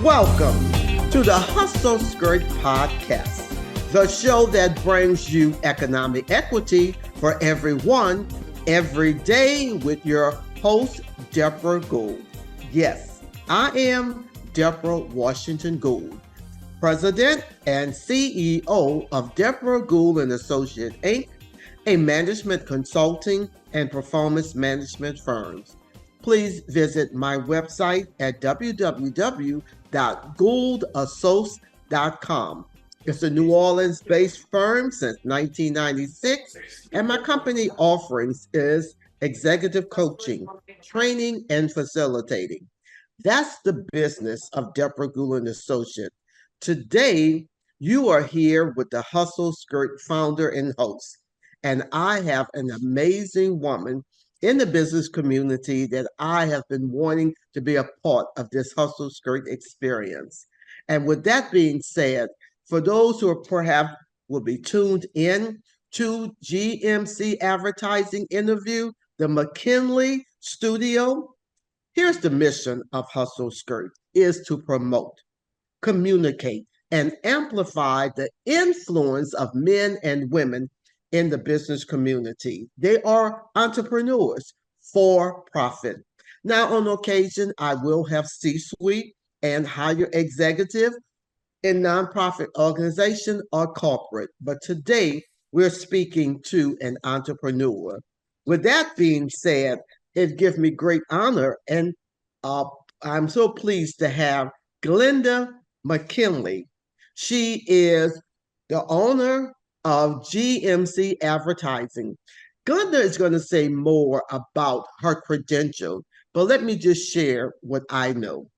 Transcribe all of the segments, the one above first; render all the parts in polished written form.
Welcome to the Hustle Skirt Podcast, the show that brings you economic equity for everyone, every day with your host, Debra Gould. Yes, I am Debra Washington Gould, President and CEO of Debra Gould and Associate Inc., a management consulting and performance management firm. Please visit my website at www.gouldassociates.com. It's a New Orleans-based firm since 1996, and my company offerings is executive coaching, training, and facilitating. That's the business of Debra Gould and Associates. Today, you are here with the Hustle Skirt founder and host, and I have an amazing woman in the business community that I have been wanting to be a part of this Hustle Skirt experience. And with that being said, for those who are perhaps will be tuned in to GMc Advertising interview, the McKinley studio, here's the mission of Hustle Skirt is to promote, communicate, and amplify the influence of men and women in the business community. They are entrepreneurs for profit. Now, on occasion, I will have C-suite and higher executive in nonprofit organization or corporate. But today, we're speaking to an entrepreneur. With that being said, it gives me great honor, and I'm so pleased to have Glenda McKinley. She is the owner of GMc Advertising. Glenda is going to say more about her credentials, but let me just share what I know.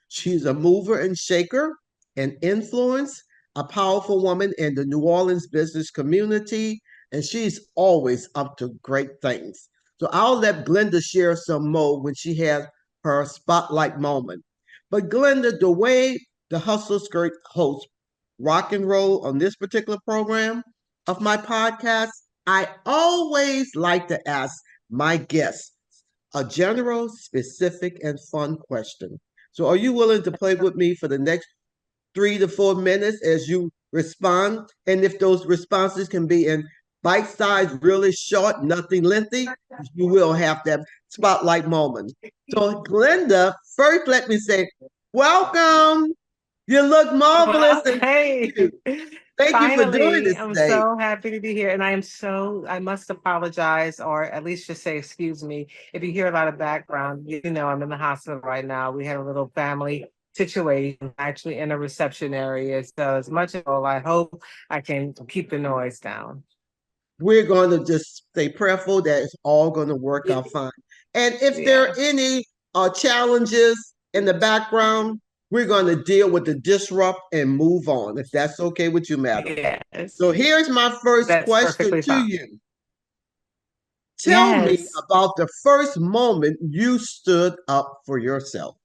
She's a mover and shaker, an influence, a powerful woman in the New Orleans business community, and she's always up to great things. So I'll let Glenda share some more when she has her spotlight moment. But Glenda, the way the Hustle Skirt hosts rock and roll on this particular program of my podcast, I always like to ask my guests a general, specific, and fun question. So are you willing to play with me for the next 3 to 4 minutes as you respond? And if those responses can be in bite size, really short, nothing lengthy, you will have that spotlight moment. So Glenda, first let me say, welcome. You look marvelous. Well, hey, Thank you for doing finally, this I'm today. so happy to be here. And I must apologize, or at least just say, excuse me. If you hear a lot of background, I'm in the hospital right now. We had a little family situation actually in a reception area. So, as much as all, I hope I can keep the noise down. We're going to just stay prayerful that it's all going to work out fine. And if there are Yes. any challenges in the background, we're going to deal with the disrupt and move on, if that's okay with you, madam. Yes. So here's my first That's question perfectly to fine. you. Tell me Yes. about the first moment you stood up for yourself.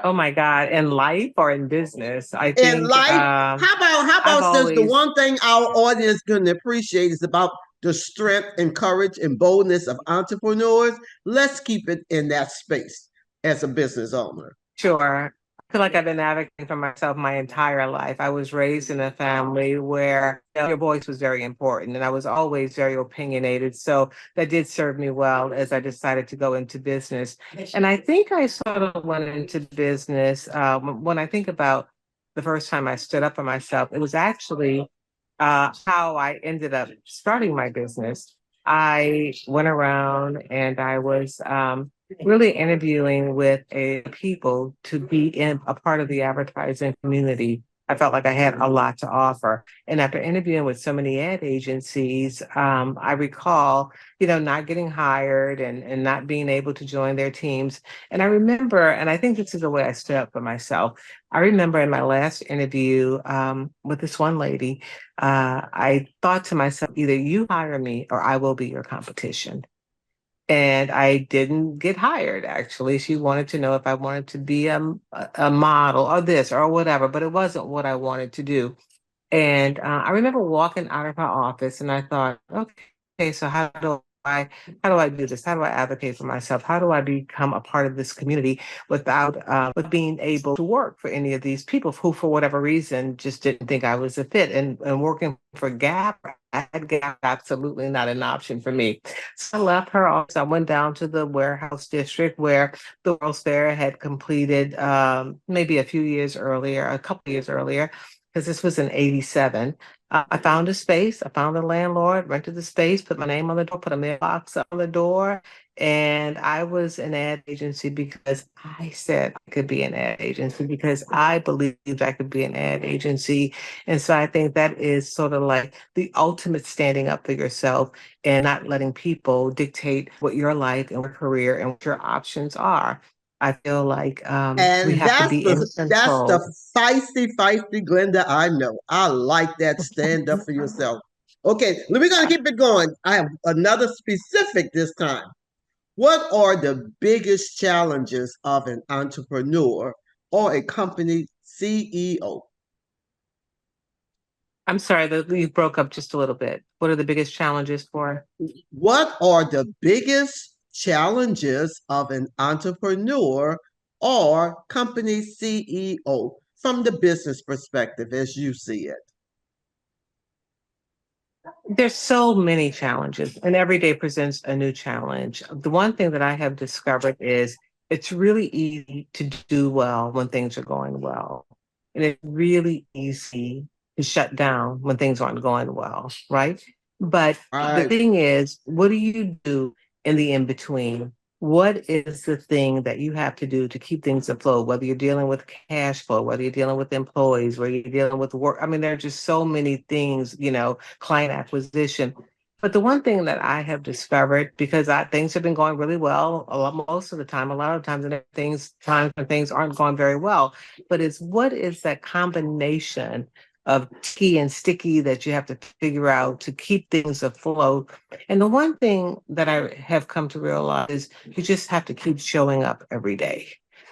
Oh my God, in life or in business? I In think life, how I've about since the always one thing our audience can appreciate is about the strength and courage and boldness of entrepreneurs, let's keep it in that space as a business owner. sure. I feel like I've been advocating for myself my entire life. I was raised in a family where your voice was very important, and I was always very opinionated. So that did serve me well as I decided to go into business. And I think I sort of went into business when I think about the first time I stood up for myself, it was actually how I ended up starting my business. I went around and I was really interviewing with people to be in a part of the advertising community. I felt like I had a lot to offer. And after interviewing with so many ad agencies, I recall, not getting hired and not being able to join their teams. And I remember, and I think this is the way I stood up for myself. I remember in my last interview with this one lady, I thought to myself, either you hire me or I will be your competition. And I didn't get hired, actually. She wanted to know if I wanted to be a model or this or whatever, but it wasn't what I wanted to do. And I remember walking out of her office and I thought, okay, so how do how do I do this? How do I advocate for myself? How do I become a part of this community with being able to work for any of these people who, for whatever reason, just didn't think I was a fit? And working for Gap, Gap absolutely not an option for me. So I left her office. I went down to the warehouse district where the World's Fair had completed maybe a couple years earlier, because this was in '87. I found a space. I found a landlord, rented the space, put my name on the door, put a mailbox on the door. And I was an ad agency because I said I could be an ad agency, because I believed I could be an ad agency. And so I think that is sort of like the ultimate standing up for yourself and not letting people dictate what your life and your career and what your options are. I feel like we And have to be in that's the control. feisty Glenda I know. I like that stand up for yourself. Okay, we're gonna keep it going. I have another specific this time. What are the biggest challenges of an entrepreneur or a company CEO? I'm sorry that you broke up just a little bit. What are the biggest challenges for? What are the biggest challenges of an entrepreneur or company CEO from the business perspective as you see it? There's so many challenges, and every day presents a new challenge. The one thing that I have discovered is it's really easy to do well when things are going well. And it's really easy to shut down when things aren't going well, right? But the Right. thing is, what do you do in the in between? What is the thing that you have to do to keep things afloat, whether you're dealing with cash flow, whether you're dealing with employees, whether you're dealing with work? I mean, there are just so many things, client acquisition. But the one thing that I have discovered, because things have been going really well most of the time, a lot of times, and there are times when things aren't going very well, but it's what is that combination of key and sticky that you have to figure out to keep things afloat. And the one thing that I have come to realize is you just have to keep showing up every day.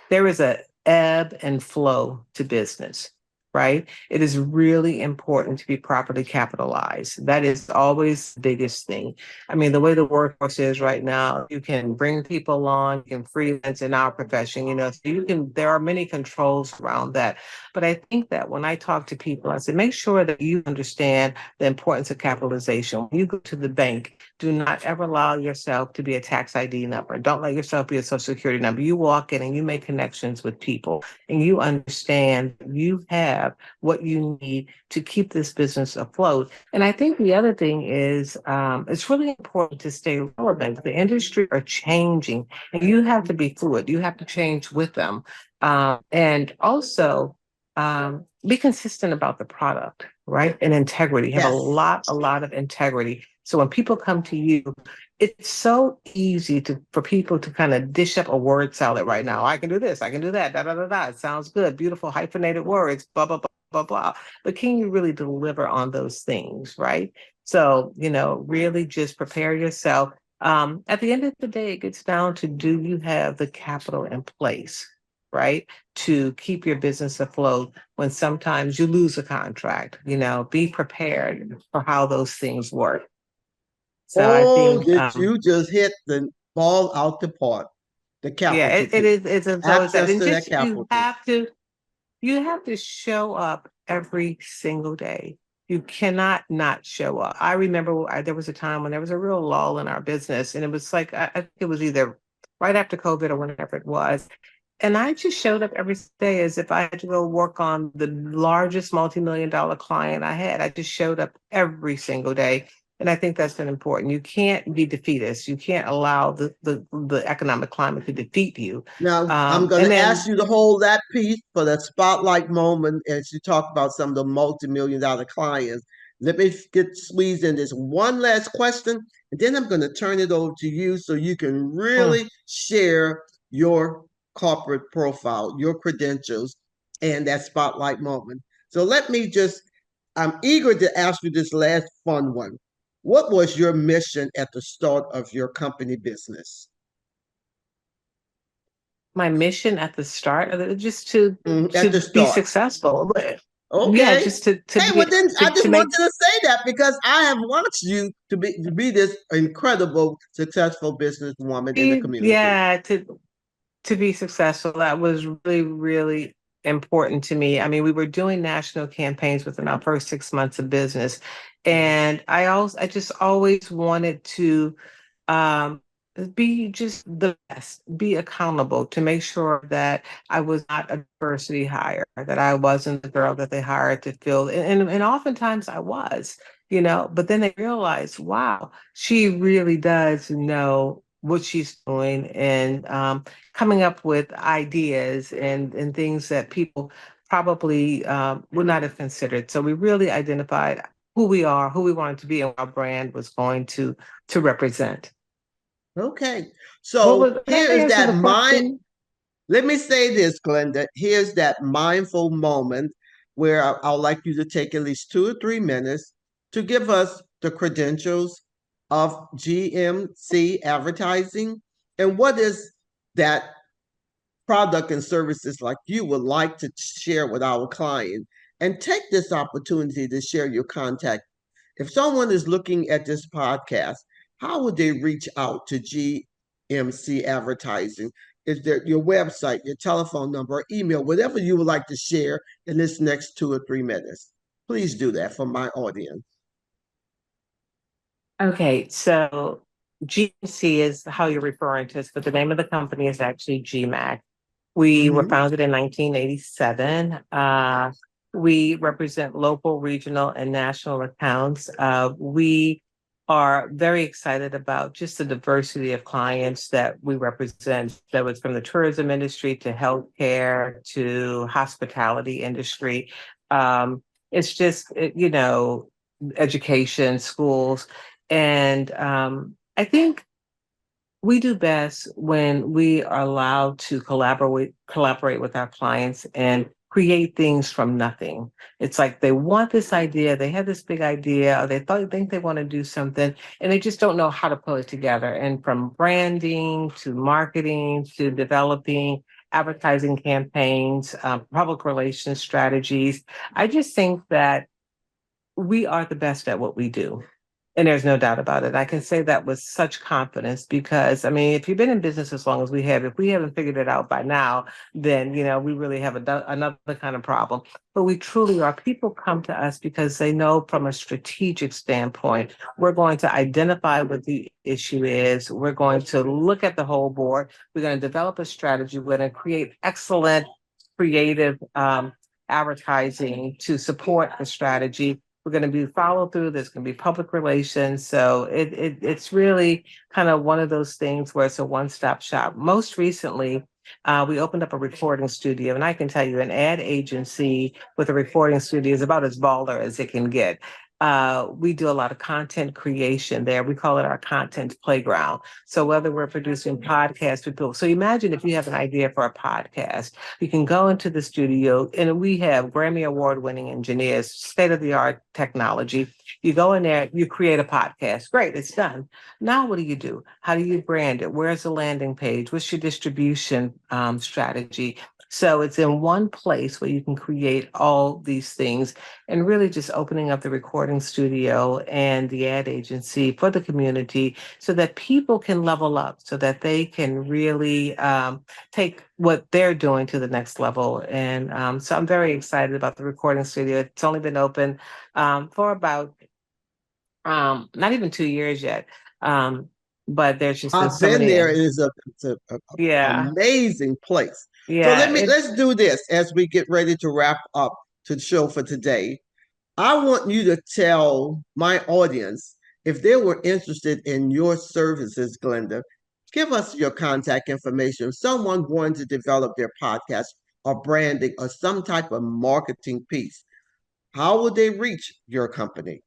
There is a ebb and flow to business, right? It is really important to be properly capitalized. That is always the biggest thing. I mean, the way the workforce is right now, you can bring people on, you can freelance in our profession, so there are many controls around that. But I think that when I talk to people, I say, make sure that you understand the importance of capitalization. When you go to the bank, do not ever allow yourself to be a tax ID number. Don't let yourself be a social security number. You walk in and you make connections with people and you understand you have what you need to keep this business afloat. And I think the other thing is it's really important to stay relevant. The industry are changing and you have to be fluid. You have to change with them. And also be consistent about the product, right? And integrity. Have Yes. a lot of integrity. So when people come to you, it's so easy for people to kind of dish up a word salad right now. I can do this, I can do that, da da da da. It sounds good, beautiful hyphenated words, blah blah blah blah blah. But can you really deliver on those things, right? So really just prepare yourself. At the end of the day, it gets down to, do you have the capital in place, right, to keep your business afloat when sometimes you lose a contract? Be prepared for how those things work. So I Oh, think, did you just hit the ball out the park? The yeah, capital it piece. is, it's always that. Access And to that just, capital piece. you have to show up every single day. You cannot not show up. I remember there was a time when there was a real lull in our business, and it was like, I think it was either right after COVID or whenever it was. And I just showed up every day as if I had to go work on the largest multi-million dollar client I had. I just showed up every single day. And I think that's been important. You can't be defeatist. You can't allow the economic climate to defeat you. Now, I'm going And to ask then you to hold that piece for the spotlight moment as you talk about some of the multi-million dollar clients. Let me get squeezed in this one last question, and then I'm going to turn it over to you so you can mm, really share your corporate profile, your credentials, and that spotlight moment. So I'm eager to ask you this last fun one. What was your mission at the start of your company business? my mission at the start of it, just to At the be start. successful. Yeah, Okay. just to Hey, be well then I to just make wanted to say that because I have watched you to be this incredible, successful businesswoman in the community. yeah, to be successful. That was really, really important to me. I mean, we were doing national campaigns within our first 6 months of business. And I just always wanted to um, be just the best, be accountable to make sure that I was not a diversity hire, that I wasn't the girl that they hired to fill. And oftentimes I was, but then they realized, wow, she really does know what she's doing and coming up with ideas and things that people probably would not have considered. So we really identified who we are, who we wanted to be, and what our brand was going to represent. Okay. What So was, can here I is answer that the mind. question? Let me say this, Glenda. Here's that mindful moment where I'd like you to take at least 2 or 3 minutes to give us the credentials of GMC advertising and what is that product and services like you would like to share with our client. And take this opportunity to share your contact. If someone is looking at this podcast, how would they reach out to GMC advertising? Is there your website, your telephone number, or email, whatever you would like to share in this next 2 or 3 minutes? Please do that for my audience. Okay, so GMC is how you're referring to us, but the name of the company is actually GMAC. We were Mm-hmm. founded in 1987. We represent local, regional, and national accounts. We are very excited about just the diversity of clients that we represent. That was from the tourism industry to healthcare to hospitality industry. It's just, education, schools. And I think we do best when we are allowed to collaborate with our clients and create things from nothing. It's like they want this idea, they have this big idea, or think they want to do something, and they just don't know how to pull it together. And from branding to marketing to developing advertising campaigns, public relations strategies, I just think that we are the best at what we do. And there's no doubt about it. I can say that with such confidence because, I mean, if you've been in business as long as we have, if we haven't figured it out by now, then, we really have another kind of problem. But we truly are. People come to us because they know from a strategic standpoint, we're going to identify what the issue is. We're going to look at the whole board. We're going to develop a strategy. We're going to create excellent, creative advertising to support the strategy. We're going to be follow through. There's going to be public relations. So it's really kind of one of those things where it's a one stop shop. Most recently, we opened up a recording studio, and I can tell you, an ad agency with a recording studio is about as baller as it can get. We do a lot of content creation there. We call it our content playground. So whether we're producing podcasts with people, so imagine if you have an idea for a podcast, you can go into the studio, and we have Grammy Award winning engineers, state of the art technology. You go in there, you create a podcast. Great, it's done. Now, what do you do? How do you brand it? Where's the landing page? What's your distribution strategy? So it's in one place where you can create all these things and really just opening up the recording studio and the ad agency for the community so that people can level up, so that they can really take what they're doing to the next level. And so I'm very excited about the recording studio. It's only been open for about not even 2 years yet. Um, but there's just been I've so been many, there. It is a yeah, amazing place. So yeah, let's do this as we get ready to wrap up the show for today. I want you to tell my audience if they were interested in your services, Glenda. Give us your contact information. If someone wanted to develop their podcast or branding or some type of marketing piece, how would they reach your company?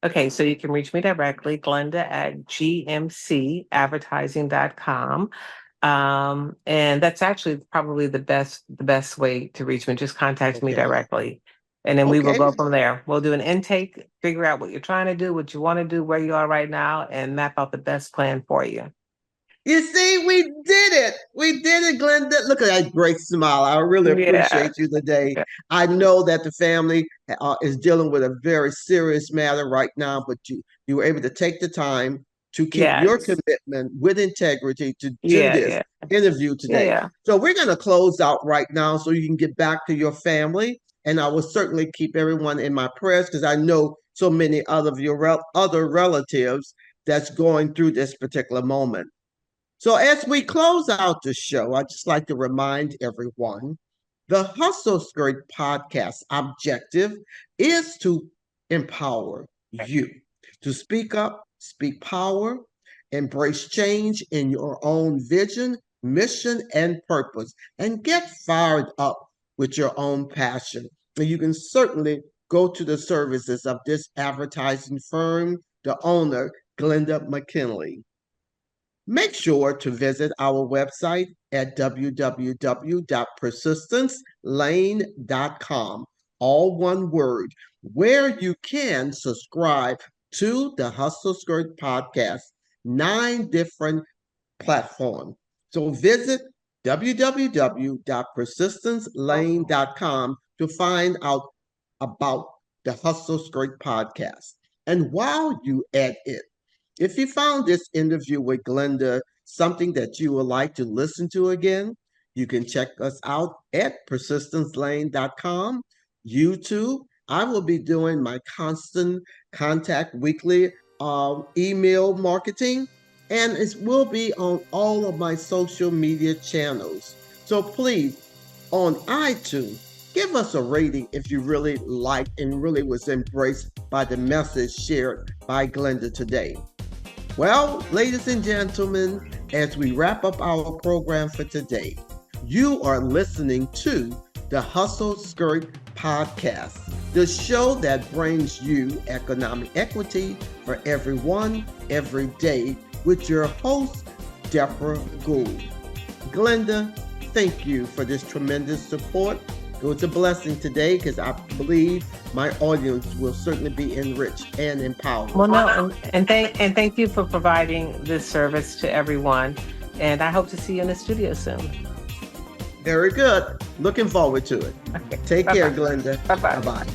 Okay, so you can reach me directly, Glenda at gmcadvertising.com. And that's actually probably the best way to reach me. Just contact me Okay. directly. And then we will Okay. go from there. We'll do an intake, figure out what you're trying to do, what you want to do, where you are right now, and map out the best plan for you. You see, we did it. We did it, Glenda. Look at that great smile. I really Yeah. appreciate you today. I know that the family is dealing with a very serious matter right now, but you were able to take the time to keep your Yes. commitment with integrity to do Yeah. this Yeah. interview today. Yeah. So we're going to close out right now so you can get back to your family. And I will certainly keep everyone in my prayers because I know so many of your other relatives that's going through this particular moment. So, as we close out the show, I'd just like to remind everyone the Hustle Skirt podcast objective is to empower you to speak up, speak power, embrace change in your own vision, mission, and purpose, and get fired up with your own passion. And you can certainly go to the services of this advertising firm, the owner, Glenda McKinley. Make sure to visit our website at www.persistencelane.com, all one word, where you can subscribe to the Hustle Skirt podcast, 9 different platforms. So visit www.persistencelane.com to find out about the Hustle Skirt podcast. And while you at it, if you found this interview with Glenda something that you would like to listen to again, you can check us out at persistencelane.com, YouTube. I will be doing my constant contact weekly email marketing, and it will be on all of my social media channels. So please, on iTunes, give us a rating if you really liked and really was embraced by the message shared by Glenda today. Well, ladies and gentlemen, as we wrap up our program for today, you are listening to the Hustle Skirt Podcast, the show that brings you economic equity for everyone, every day, with your host, Debra Gould. Glenda, thank you for this tremendous support. It was a blessing today because I believe my audience will certainly be enriched and empowered. Well, no, and thank you for providing this service to everyone. And I hope to see you in the studio soon. Very good. Looking forward to it. Okay. Take Bye-bye. care, Glenda. Bye-bye. Bye-bye.